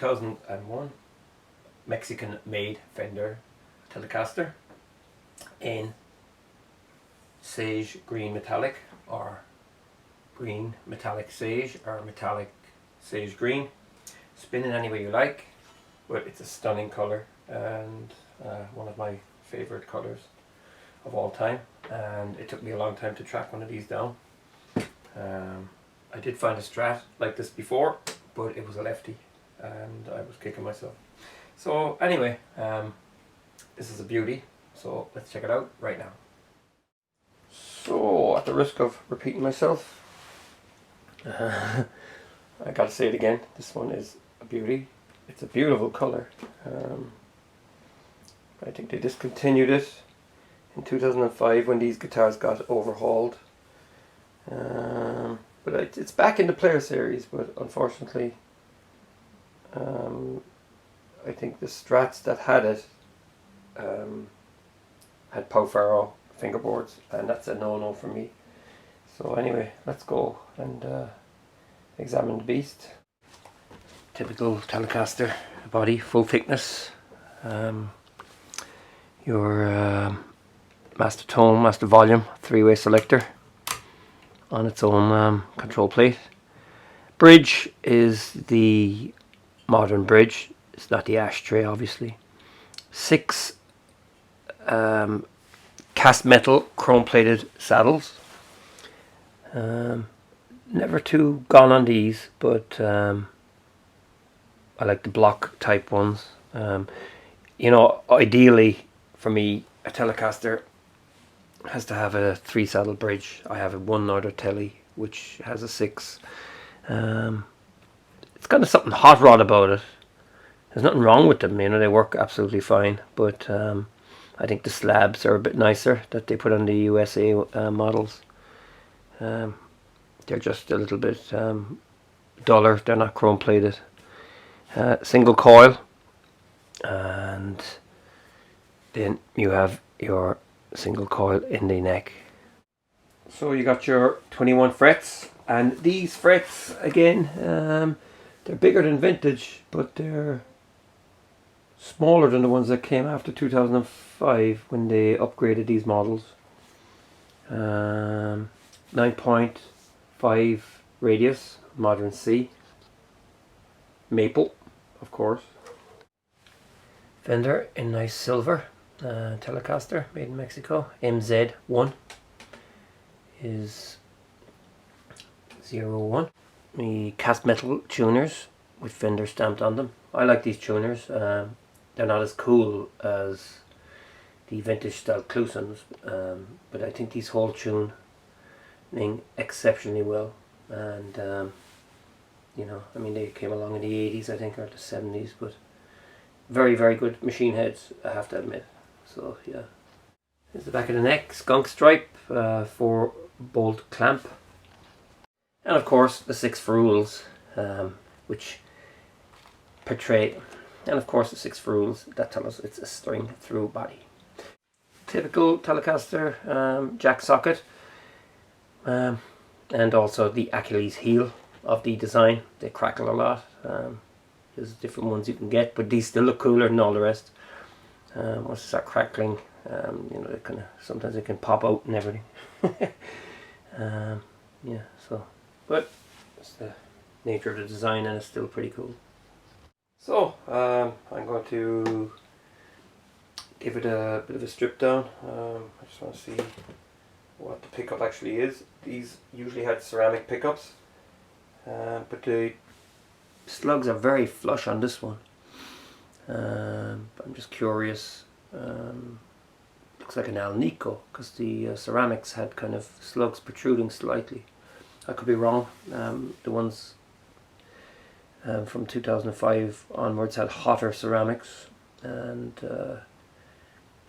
2001 Mexican made Fender Telecaster in sage green metallic, or green metallic sage, or metallic sage green. Spin it any way you like, but it's a stunning color and one of my favorite colors of all time, and it took me a long time to track one of these down. I did find a Strat like this before, but it was a lefty and I was kicking myself. So anyway, this is a beauty, so let's check it out right now. So at the risk of repeating myself, I gotta say it again, this one is a beauty. It's a beautiful color. I think they discontinued it in 2005 when these guitars got overhauled. But it's back in the Player series, but unfortunately I think the Strats that had it had Pau Ferro fingerboards, and that's a no-no for me. So anyway, let's go and examine the beast. Typical Telecaster body, full thickness. Your master tone, master volume, three-way selector on its own control plate. Bridge is the modern bridge. It's not the ashtray, obviously. 6 cast metal chrome plated saddles. Never too gone on these, but I like the block type ones. You know, ideally for me, a Telecaster has to have a 3 saddle bridge. I have a one Northern Tele which has a 6. It's kind of something hot rod about it. There's nothing wrong with them, you know, they work absolutely fine, but I think the slabs are a bit nicer that they put on the USA models. They're just a little bit duller, they're not chrome plated. Single coil, and then you have your single coil in the neck. So you got your 21 frets, and these frets again, they're bigger than vintage, but they're smaller than the ones that came after 2005 when they upgraded these models. 9.5 radius, modern C, maple of course. Fender in nice silver, Telecaster made in Mexico. MZ1 is 01. The cast metal tuners with Fender stamped on them. I like these tuners. They're not as cool as the vintage style Clusons, but I think these hold tuning exceptionally well. And you know, I mean, they came along in the 80s, I think, or the 70s, but very, very good machine heads, I have to admit. So yeah, here's the back of the neck, skunk stripe, 4 bolt clamp, and of course the 6 ferrules, which portray, and of course the 6 ferrules that tell us it's a string through body. Typical Telecaster jack socket, and also the Achilles heel of the design. They crackle a lot. There's different ones you can get, but these still look cooler than all the rest. Once they start crackling, you know, they kind of, sometimes they can pop out and everything. Yeah, so, but it's the nature of the design, and it's still pretty cool. So I'm going to give it a bit of a strip down. I just want to see what the pickup actually is. These usually had ceramic pickups, but the slugs are very flush on this one. But I'm just curious. Looks like an Alnico, because the ceramics had kind of slugs protruding slightly. I could be wrong. The ones from 2005 onwards had hotter ceramics, and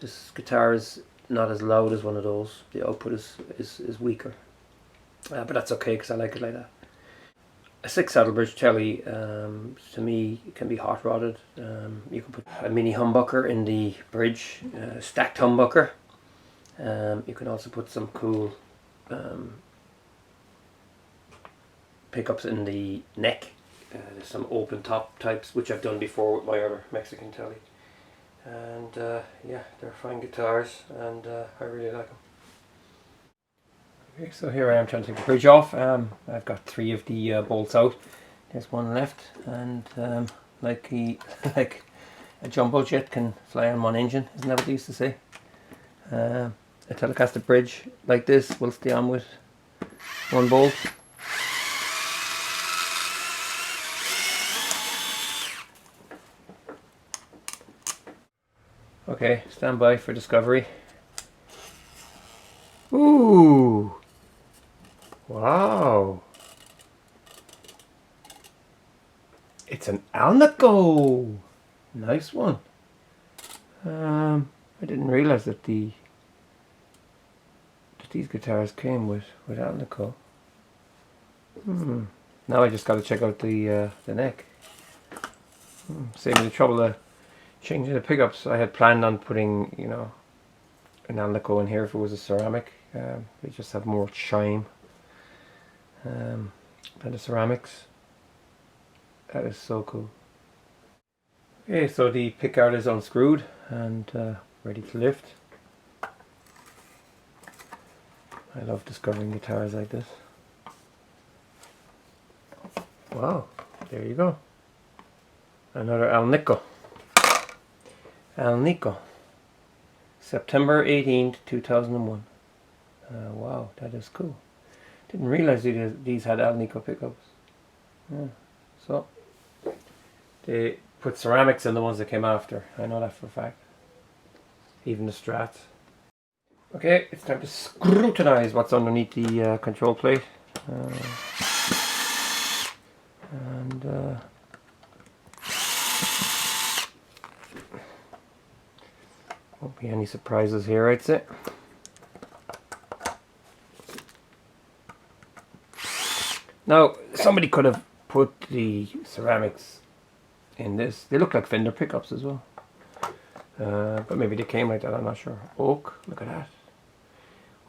this guitar is not as loud as one of those. The output is weaker, but that's okay because I like it like that. A 6 saddle bridge Tele, to me, can be hot rodded. You can put a mini humbucker in the bridge, stacked humbucker. You can also put some cool pickups in the neck There's some open top types, which I've done before with my other Mexican Tele. And yeah, they're fine guitars, and I really like them. Okay, so here I am trying to take the bridge off. I've got 3 of the bolts out. There's one left, and like a jumbo jet can fly on one engine, isn't that what they used to say? A Telecaster bridge like this will stay on with one bolt. Okay, stand by for discovery. Ooh! Wow! It's an Alnico! Nice one. I didn't realize that these guitars came with Alnico. Now I just got to check out the neck. Save me the trouble of changing the pickups. I had planned on putting, you know, an Alnico in here if it was a ceramic. They just have more shine than the ceramics. That is so cool. Okay, so the pickguard is unscrewed and ready to lift. I love discovering guitars like this. Wow, there you go. Another Alnico. Alnico. September 18th, 2001. Wow, that is cool. Didn't realize these had Alnico pickups. Yeah. So, they put ceramics in the ones that came after. I know that for a fact. Even the Strats. Okay, it's time to scrutinize what's underneath the control plate. Won't be any surprises here, I'd say. Now, somebody could have put the ceramics in this. They look like Fender pickups as well. But maybe they came like that, I'm not sure. Oak, look at that.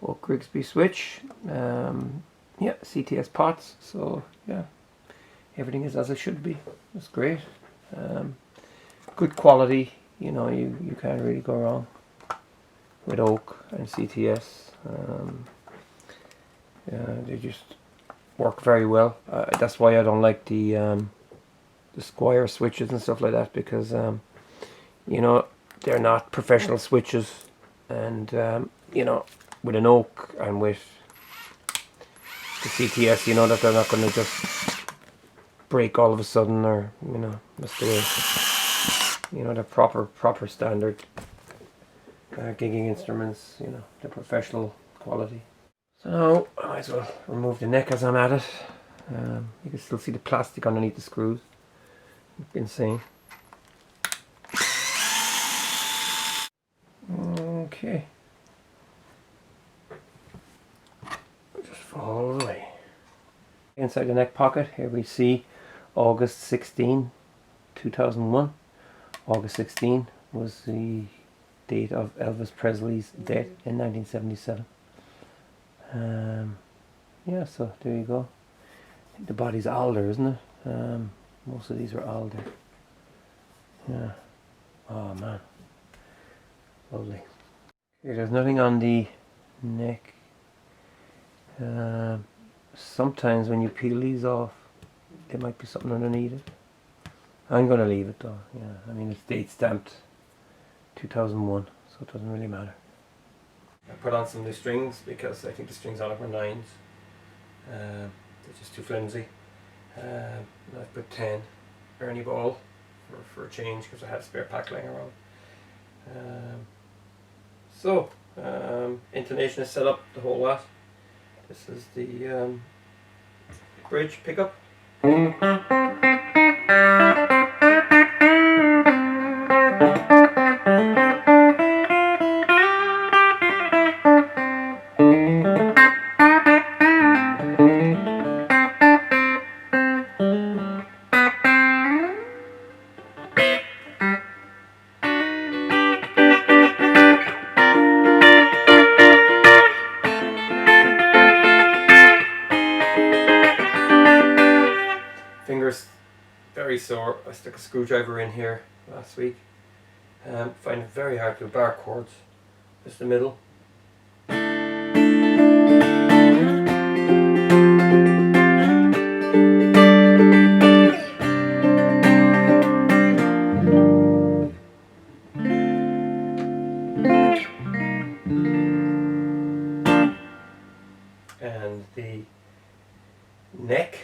Oak Grigsby switch. Yeah, CTS pots. So, yeah, everything is as it should be. That's great. Good quality. You know, you can't really go wrong with Oak and CTS. Yeah, they just work very well. That's why I don't like the Squire switches and stuff like that, because you know, they're not professional switches, and you know, with an Oak and with the CTS, you know that they're not going to just break all of a sudden, or you know, that's the way. You know, the proper standard gigging instruments. You know, the professional quality. So now I might as well remove the neck as I'm at it. You can still see the plastic underneath the screws. Insane. Okay. Just fall away. Inside the neck pocket, here we see August 16, 2001. August 16 was the date of Elvis Presley's death in 1977. Yeah, so there you go. I think the body's alder, isn't it? Most of these are alder. Yeah. Oh man. Lovely. Okay, there's nothing on the neck. Sometimes when you peel these off, there might be something underneath it. I'm going to leave it though. Yeah, I mean, it's date stamped 2001, so it doesn't really matter. I put on some new strings because I think the strings on it were 9s. They're just too flimsy. I put 10 Ernie Ball for a change because I had a spare pack laying around. Intonation is set up the whole lot. This is the bridge pickup. Fingers stuck a screwdriver in here last week. Find it very hard to do bar chords. Just the middle. And the neck.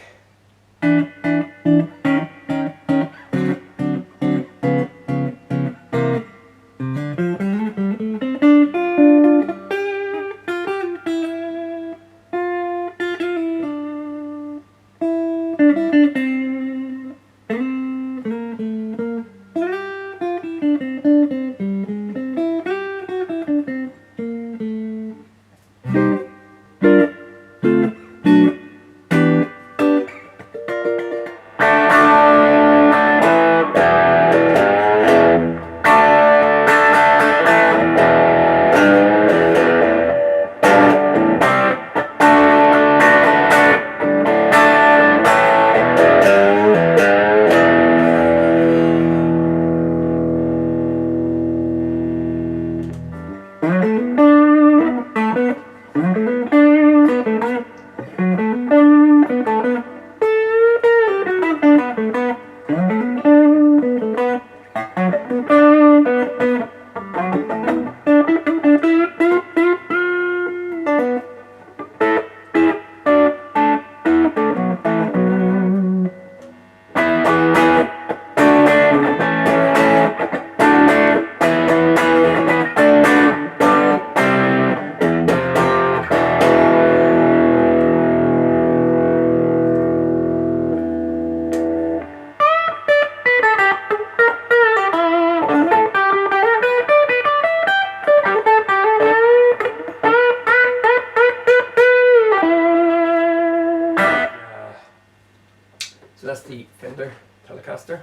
So that's the Fender Telecaster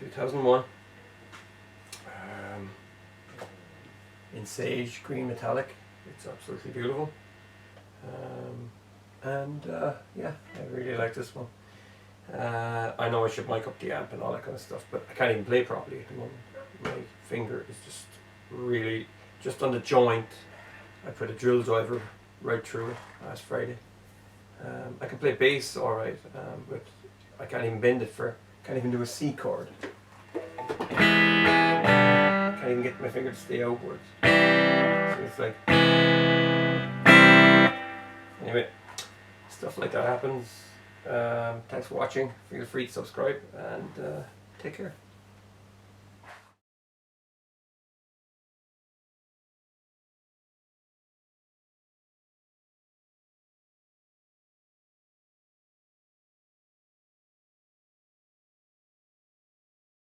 2001 in sage green metallic. It's absolutely beautiful, yeah, I really like this one. I know I should mic up the amp and all that kind of stuff, but I can't even play properly at the moment. My finger is just really just on the joint. I put a drill driver right through it last Friday. I can play bass alright, but I can't even bend it can't even do a C chord. Can't even get my finger to stay outwards. So it's like... Anyway, stuff like that happens. Thanks for watching. Feel free to subscribe and take care.